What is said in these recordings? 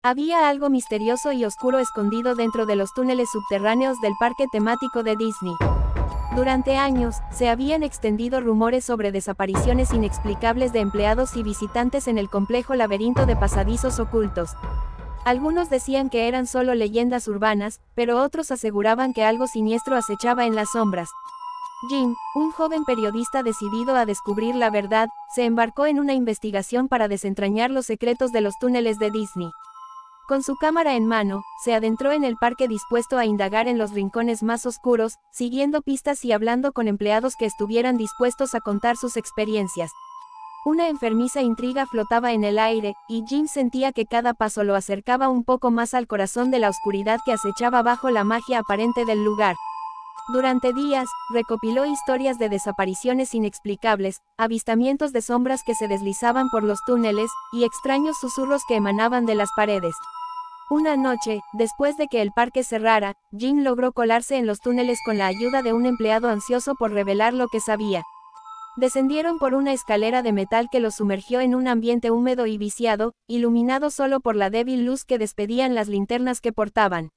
Había algo misterioso y oscuro escondido dentro de los túneles subterráneos del parque temático de Disney. Durante años, se habían extendido rumores sobre desapariciones inexplicables de empleados y visitantes en el complejo laberinto de pasadizos ocultos. Algunos decían que eran solo leyendas urbanas, pero otros aseguraban que algo siniestro acechaba en las sombras. Jim, un joven periodista decidido a descubrir la verdad, se embarcó en una investigación para desentrañar los secretos de los túneles de Disney. Con su cámara en mano, se adentró en el parque dispuesto a indagar en los rincones más oscuros, siguiendo pistas y hablando con empleados que estuvieran dispuestos a contar sus experiencias. Una enfermiza intriga flotaba en el aire, y Jim sentía que cada paso lo acercaba un poco más al corazón de la oscuridad que acechaba bajo la magia aparente del lugar. Durante días, recopiló historias de desapariciones inexplicables, avistamientos de sombras que se deslizaban por los túneles, y extraños susurros que emanaban de las paredes. Una noche, después de que el parque cerrara, Jim logró colarse en los túneles con la ayuda de un empleado ansioso por revelar lo que sabía. Descendieron por una escalera de metal que los sumergió en un ambiente húmedo y viciado, iluminado solo por la débil luz que despedían las linternas que portaban.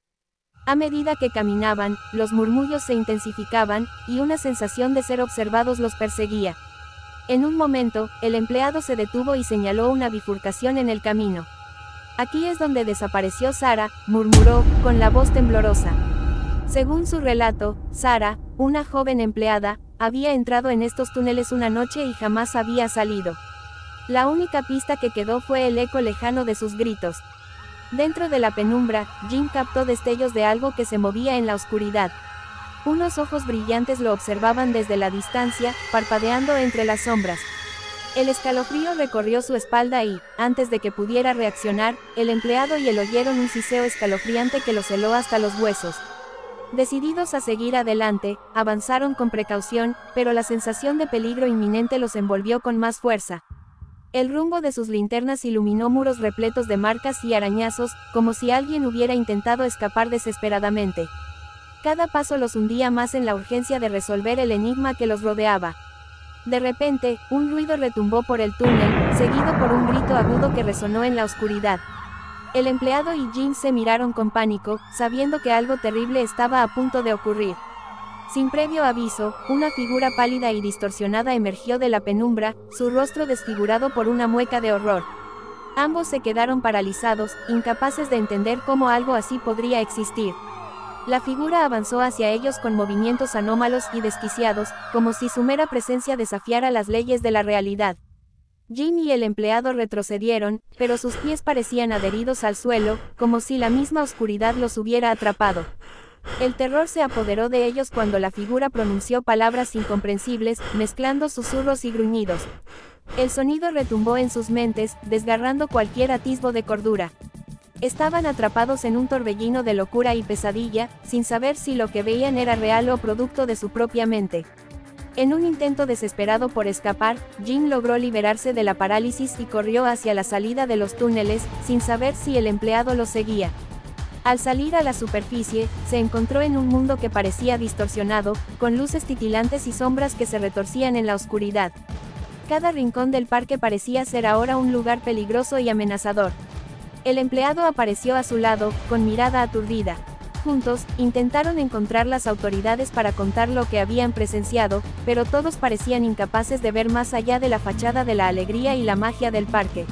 A medida que caminaban, los murmullos se intensificaban, y una sensación de ser observados los perseguía. En un momento, el empleado se detuvo y señaló una bifurcación en el camino. «Aquí es donde desapareció Sarah», murmuró, con la voz temblorosa. Según su relato, Sarah, una joven empleada, había entrado en estos túneles una noche y jamás había salido. La única pista que quedó fue el eco lejano de sus gritos. Dentro de la penumbra, Jim captó destellos de algo que se movía en la oscuridad. Unos ojos brillantes lo observaban desde la distancia, parpadeando entre las sombras. El escalofrío recorrió su espalda y, antes de que pudiera reaccionar, el empleado y él oyeron un siseo escalofriante que los heló hasta los huesos. Decididos a seguir adelante, avanzaron con precaución, pero la sensación de peligro inminente los envolvió con más fuerza. El rumbo de sus linternas iluminó muros repletos de marcas y arañazos, como si alguien hubiera intentado escapar desesperadamente. Cada paso los hundía más en la urgencia de resolver el enigma que los rodeaba. De repente, un ruido retumbó por el túnel, seguido por un grito agudo que resonó en la oscuridad. El empleado y Jim se miraron con pánico, sabiendo que algo terrible estaba a punto de ocurrir. Sin previo aviso, una figura pálida y distorsionada emergió de la penumbra, su rostro desfigurado por una mueca de horror. Ambos se quedaron paralizados, incapaces de entender cómo algo así podría existir. La figura avanzó hacia ellos con movimientos anómalos y desquiciados, como si su mera presencia desafiara las leyes de la realidad. Jim y el empleado retrocedieron, pero sus pies parecían adheridos al suelo, como si la misma oscuridad los hubiera atrapado. El terror se apoderó de ellos cuando la figura pronunció palabras incomprensibles, mezclando susurros y gruñidos. El sonido retumbó en sus mentes, desgarrando cualquier atisbo de cordura. Estaban atrapados en un torbellino de locura y pesadilla, sin saber si lo que veían era real o producto de su propia mente. En un intento desesperado por escapar, Jim logró liberarse de la parálisis y corrió hacia la salida de los túneles, sin saber si el empleado lo seguía. Al salir a la superficie, se encontró en un mundo que parecía distorsionado, con luces titilantes y sombras que se retorcían en la oscuridad. Cada rincón del parque parecía ser ahora un lugar peligroso y amenazador. El empleado apareció a su lado, con mirada aturdida. Juntos, intentaron encontrar las autoridades para contar lo que habían presenciado, pero todos parecían incapaces de ver más allá de la fachada de la alegría y la magia del parque.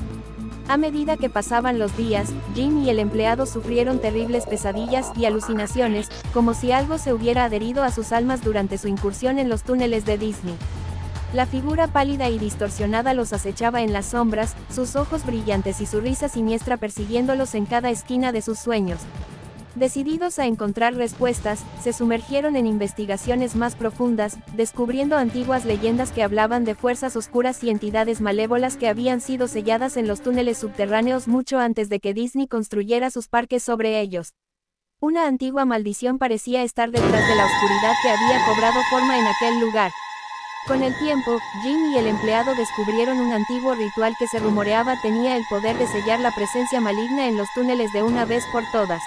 A medida que pasaban los días, Jim y el empleado sufrieron terribles pesadillas y alucinaciones, como si algo se hubiera adherido a sus almas durante su incursión en los túneles de Disney. La figura pálida y distorsionada los acechaba en las sombras, sus ojos brillantes y su risa siniestra persiguiéndolos en cada esquina de sus sueños. Decididos a encontrar respuestas, se sumergieron en investigaciones más profundas, descubriendo antiguas leyendas que hablaban de fuerzas oscuras y entidades malévolas que habían sido selladas en los túneles subterráneos mucho antes de que Disney construyera sus parques sobre ellos. Una antigua maldición parecía estar detrás de la oscuridad que había cobrado forma en aquel lugar. Con el tiempo, Jim y el empleado descubrieron un antiguo ritual que se rumoreaba tenía el poder de sellar la presencia maligna en los túneles de una vez por todas.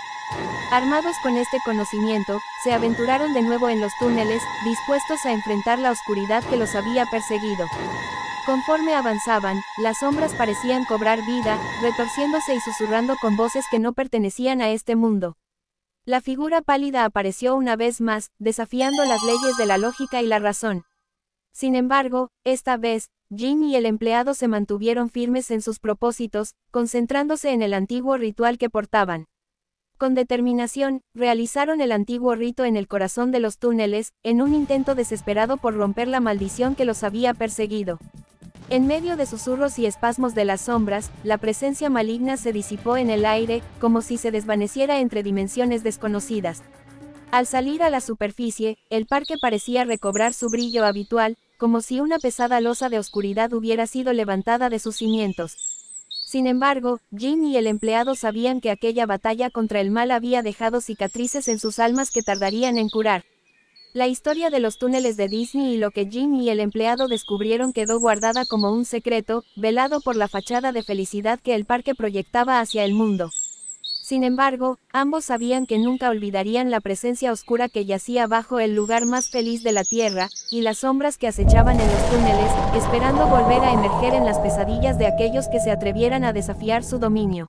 Armados con este conocimiento, se aventuraron de nuevo en los túneles, dispuestos a enfrentar la oscuridad que los había perseguido. Conforme avanzaban, las sombras parecían cobrar vida, retorciéndose y susurrando con voces que no pertenecían a este mundo. La figura pálida apareció una vez más, desafiando las leyes de la lógica y la razón. Sin embargo, esta vez, Jin y el empleado se mantuvieron firmes en sus propósitos, concentrándose en el antiguo ritual que portaban. Con determinación, realizaron el antiguo rito en el corazón de los túneles, en un intento desesperado por romper la maldición que los había perseguido. En medio de susurros y espasmos de las sombras, la presencia maligna se disipó en el aire, como si se desvaneciera entre dimensiones desconocidas. Al salir a la superficie, el parque parecía recobrar su brillo habitual, como si una pesada losa de oscuridad hubiera sido levantada de sus cimientos. Sin embargo, Jin y el empleado sabían que aquella batalla contra el mal había dejado cicatrices en sus almas que tardarían en curar. La historia de los túneles de Disney y lo que Jin y el empleado descubrieron quedó guardada como un secreto, velado por la fachada de felicidad que el parque proyectaba hacia el mundo. Sin embargo, ambos sabían que nunca olvidarían la presencia oscura que yacía bajo el lugar más feliz de la Tierra, y las sombras que acechaban en los túneles, esperando volver a emerger en las pesadillas de aquellos que se atrevieran a desafiar su dominio.